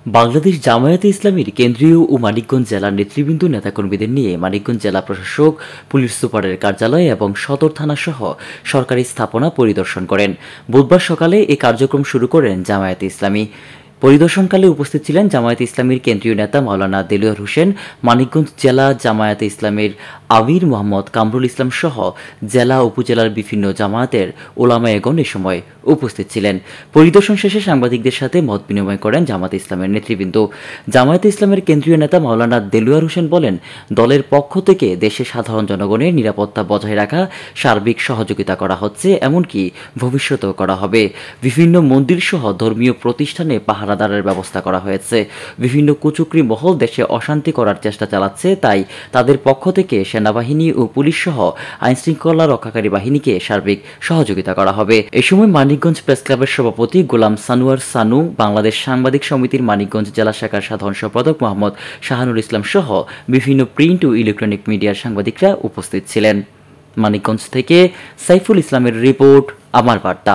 বাংলাদেশ জামায়াতে ইসলামীর কেন্দ্রীয় ও মানিকগঞ্জ জেলার নেতৃবৃন্দ নেতাকর্মীদের নিয়ে মানিকগঞ্জ জেলা প্রশাসক, পুলিশ সুপারের কার্যালয় এবং সদর থানাসহ সরকারি স্থাপনা পরিদর্শন করেন। বুধবার সকালে এ কার্যক্রম শুরু করেন জামায়াতে ইসলামী। পরিদর্শনকালে উপস্থিত ছিলেন জামায়াতে ইসলামীর কেন্দ্রীয় নেতা মাওলানা দেলোয়ার হোসেন, মানিকগঞ্জ জেলা জামায়াতে ইসলামীর আমির মোহাম্মদ কামরুল ইসলাম সহ জেলা উপজেলার বিভিন্ন জামায়াতের ওলামায়েগণ এ সময় উপস্থিত ছিলেন। পরিদর্শন শেষে সাংবাদিকদের সাথে মত বিনিময় করেন জামায়াতে ইসলামের নেতৃবৃন্দ। জামায়াতে ইসলামের কেন্দ্রীয় নেতা মাওলানা দেলোয়ার হোসেন বলেন, দলের পক্ষ থেকে দেশের সাধারণ জনগণের নিরাপত্তা বজায় রাখা সার্বিক সহযোগিতা করা হচ্ছে, এমনকি ভবিষ্যতেও করা হবে। বিভিন্ন মন্দির সহ ধর্মীয় প্রতিষ্ঠানে পাহারাদারের ব্যবস্থা করা হয়েছে। বিভিন্ন কুচক্রী মহল দেশে অশান্তি করার চেষ্টা চালাচ্ছে, তাই তাদের পক্ষ থেকে সেনাবাহিনী ও পুলিশ সহ আইনশৃঙ্খলা রক্ষাকারী বাহিনীকে সার্বিক সহযোগিতা করা হবে। এ সময় মানিকগঞ্জ প্রেস ক্লাবের সভাপতি গোলাম সানোয়ার সানু, বাংলাদেশ সাংবাদিক সমিতির মানিকগঞ্জ জেলা শাখার সাধারণ সম্পাদক মোহাম্মদ শাহানুর ইসলাম সহ বিভিন্ন প্রিন্ট ও ইলেকট্রনিক মিডিয়ার সাংবাদিকরা উপস্থিত ছিলেন। মানিকগঞ্জ থেকে সাইফুল ইসলামের রিপোর্ট, আমার বার্তা।